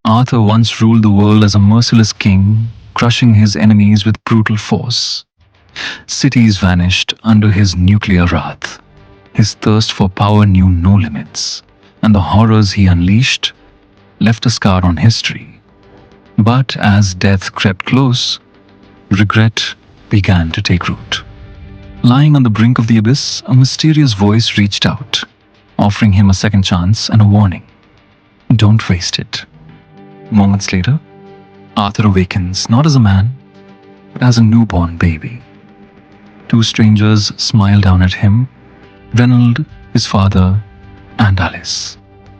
Arthur once ruled the world as a merciless king, crushing his enemies with brutal force. Cities vanished under his nuclear wrath. His thirst for power knew no limits, and the horrors he unleashed left a scar on history. But as death crept close, regret began to take root. Lying on the brink of the abyss, a mysterious voice reached out, offering him a second chance and a warning. Don't waste it. Moments later, Arthur awakens not as a man, but as a newborn baby. Two strangers smile down at him, Reynold, his father, and Alice,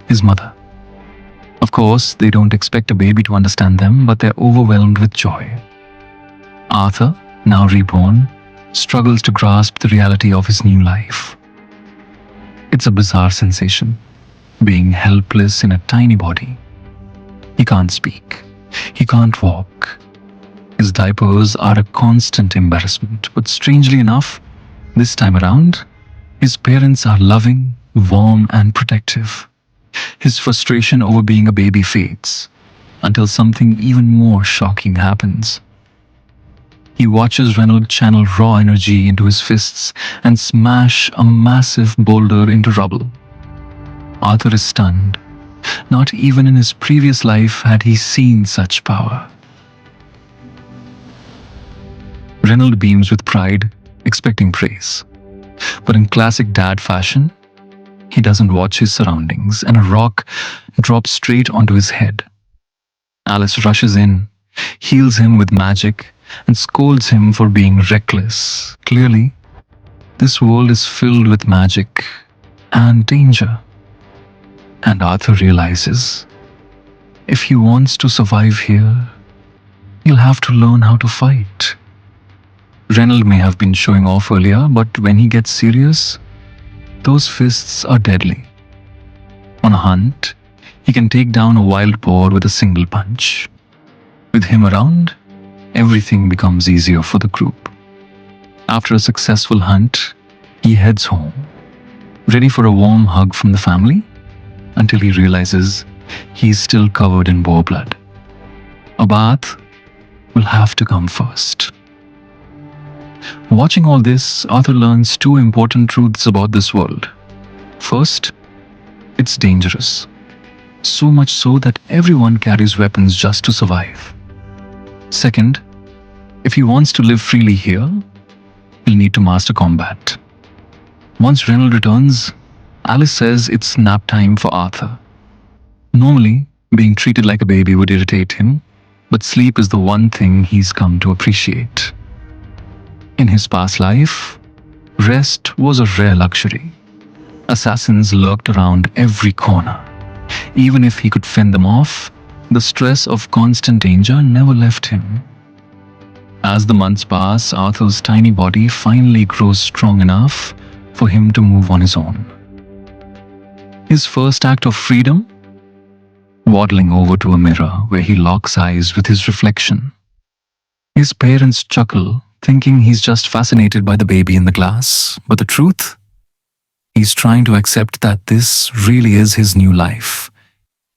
his mother. Of course, they don't expect a baby to understand them, but they're overwhelmed with joy. Arthur, now reborn, struggles to grasp the reality of his new life. It's a bizarre sensation, being helpless in a tiny body. He can't speak. He can't walk. His diapers are a constant embarrassment, but strangely enough, this time around, his parents are loving, warm, and protective. His frustration over being a baby fades, until something even more shocking happens. He watches Reynold channel raw energy into his fists and smash a massive boulder into rubble. Arthur is stunned. Not even in his previous life had he seen such power. Reynold beams with pride, expecting praise. But in classic dad fashion, he doesn't watch his surroundings, and a rock drops straight onto his head. Alice rushes in, heals him with magic, and scolds him for being reckless. Clearly, this world is filled with magic and danger. And Arthur realizes, if he wants to survive here, he'll have to learn how to fight. Reynold may have been showing off earlier, but when he gets serious, those fists are deadly. On a hunt, he can take down a wild boar with a single punch. With him around, everything becomes easier for the group. After a successful hunt, he heads home, ready for a warm hug from the family, until he realizes he's still covered in boar blood. A bath will have to come first. Watching all this, Arthur learns two important truths about this world. First, it's dangerous. So much so that everyone carries weapons just to survive. Second, if he wants to live freely here, he'll need to master combat. Once Reynold returns, Alice says it's nap time for Arthur. Normally, being treated like a baby would irritate him, but sleep is the one thing he's come to appreciate. In his past life, rest was a rare luxury. Assassins lurked around every corner. Even if he could fend them off, the stress of constant danger never left him. As the months pass, Arthur's tiny body finally grows strong enough for him to move on his own. His first act of freedom? Waddling over to a mirror where he locks eyes with his reflection. His parents chuckle, thinking he's just fascinated by the baby in the glass, but the truth? He's trying to accept that this really is his new life.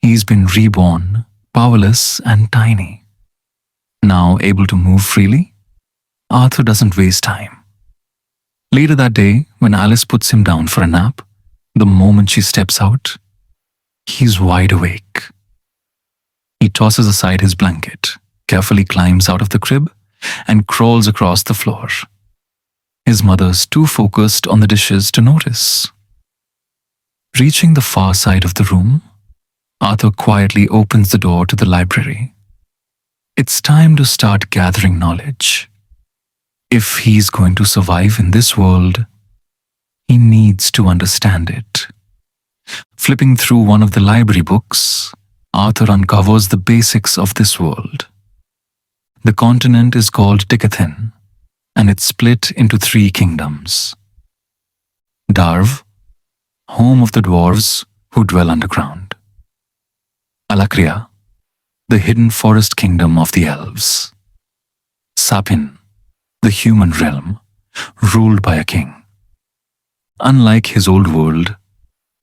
He's been reborn, powerless and tiny. Now able to move freely, Arthur doesn't waste time. Later that day, when Alice puts him down for a nap, the moment she steps out, he's wide awake. He tosses aside his blanket, carefully climbs out of the crib, and crawls across the floor. His mother's too focused on the dishes to notice. Reaching the far side of the room, Arthur quietly opens the door to the library. It's time to start gathering knowledge. If he's going to survive in this world, he needs to understand it. Flipping through one of the library books, Arthur uncovers the basics of this world. The continent is called Dicathin, and it's split into 3 kingdoms. Darv, home of the dwarves who dwell underground. Alakria, the hidden forest kingdom of the elves. Sapin, the human realm, ruled by a king. Unlike his old world,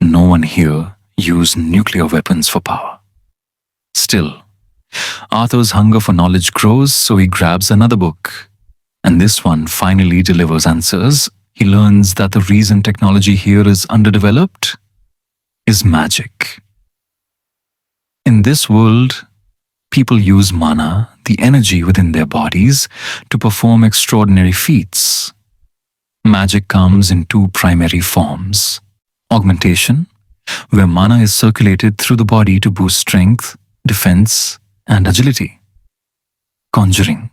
no one here used nuclear weapons for power. Still, Arthur's hunger for knowledge grows, so he grabs another book. And this one finally delivers answers. He learns that the reason technology here is underdeveloped is magic. In this world, people use mana, the energy within their bodies, to perform extraordinary feats. Magic comes in two primary forms: augmentation, where mana is circulated through the body to boost strength, defense, and agility. Conjuring,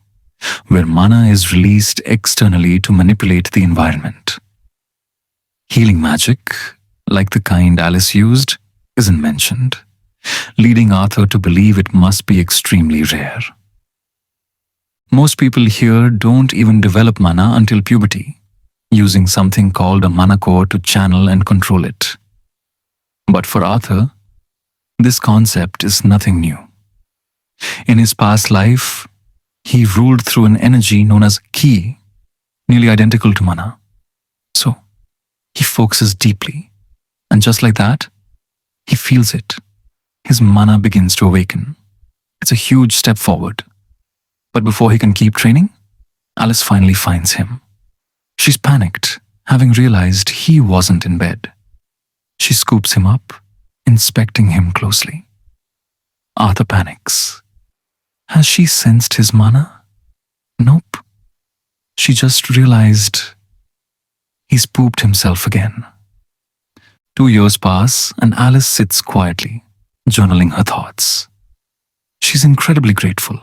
where mana is released externally to manipulate the environment. Healing magic, like the kind Alice used, isn't mentioned, leading Arthur to believe it must be extremely rare. Most people here don't even develop mana until puberty, using something called a mana core to channel and control it. But for Arthur, this concept is nothing new. In his past life, he ruled through an energy known as ki, nearly identical to mana. So, he focuses deeply, and just like that, he feels it. His mana begins to awaken. It's a huge step forward. But before he can keep training, Alice finally finds him. She's panicked, having realized he wasn't in bed. She scoops him up, inspecting him closely. Arthur panics. Has she sensed his mana? Nope. She just realized he's pooped himself again. 2 years pass and Alice sits quietly, journaling her thoughts. She's incredibly grateful.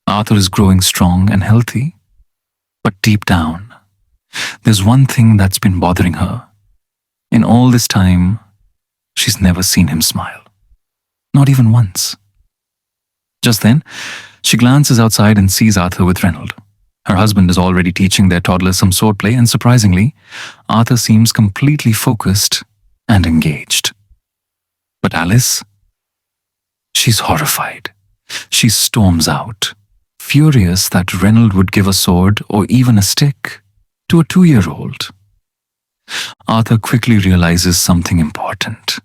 Arthur is growing strong and healthy. But deep down, there's one thing that's been bothering her. In all this time, she's never seen him smile. Not even once. Just then, she glances outside and sees Arthur with Reynold. Her husband is already teaching their toddler some swordplay, and surprisingly, Arthur seems completely focused and engaged. But Alice? She's horrified. She storms out, furious that Reynold would give a sword or even a stick to a 2-year-old. Arthur quickly realizes something important.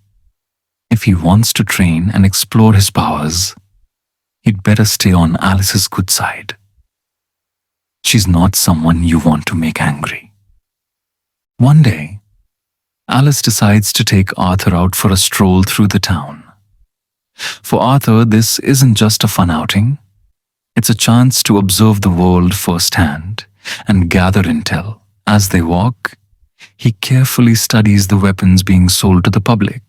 If he wants to train and explore his powers, he'd better stay on Alice's good side. She's not someone you want to make angry. One day, Alice decides to take Arthur out for a stroll through the town. For Arthur, this isn't just a fun outing. It's a chance to observe the world firsthand and gather intel. As they walk, he carefully studies the weapons being sold to the public.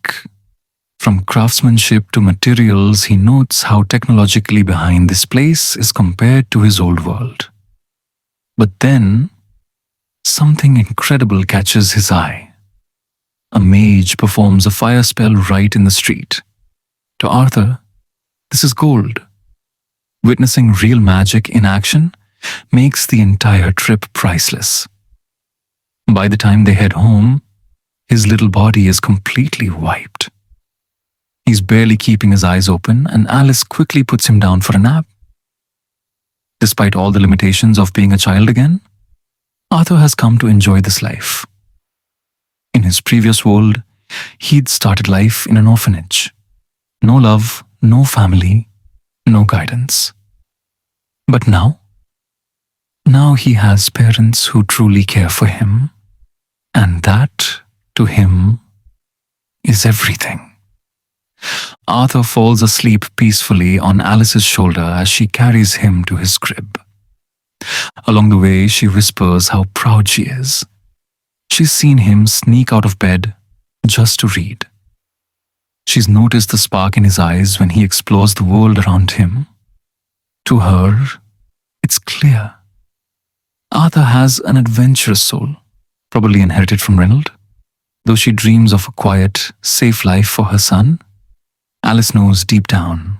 From craftsmanship to materials, he notes how technologically behind this place is compared to his old world. But then, something incredible catches his eye. A mage performs a fire spell right in the street. To Arthur, this is gold. Witnessing real magic in action makes the entire trip priceless. By the time they head home, his little body is completely wiped. He's barely keeping his eyes open, and Alice quickly puts him down for a nap. Despite all the limitations of being a child again, Arthur has come to enjoy this life. In his previous world, he'd started life in an orphanage. No love, no family, no guidance. But now he has parents who truly care for him, and that, to him, is everything. Arthur falls asleep peacefully on Alice's shoulder as she carries him to his crib. Along the way, she whispers how proud she is. She's seen him sneak out of bed just to read. She's noticed the spark in his eyes when he explores the world around him. To her, it's clear. Arthur has an adventurous soul, probably inherited from Reynold. Though she dreams of a quiet, safe life for her son, Alice knows deep down,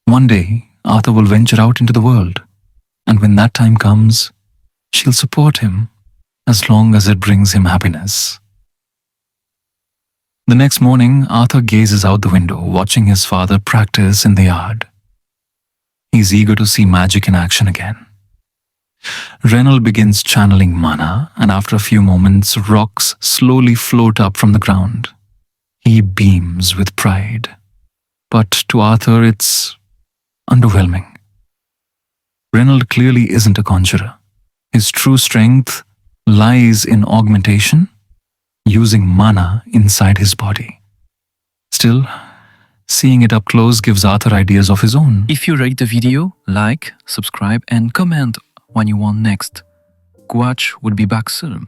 one day Arthur will venture out into the world, and when that time comes, she'll support him as long as it brings him happiness. The next morning, Arthur gazes out the window, watching his father practice in the yard. He's eager to see magic in action again. Reynold begins channeling mana, and after a few moments, rocks slowly float up from the ground. He beams with pride. But to Arthur, it's underwhelming. Reynold clearly isn't a conjurer. His true strength lies in augmentation, using mana inside his body. Still, seeing it up close gives Arthur ideas of his own. If you rate the video, like, subscribe and comment what you want next. Gwatch will be back soon.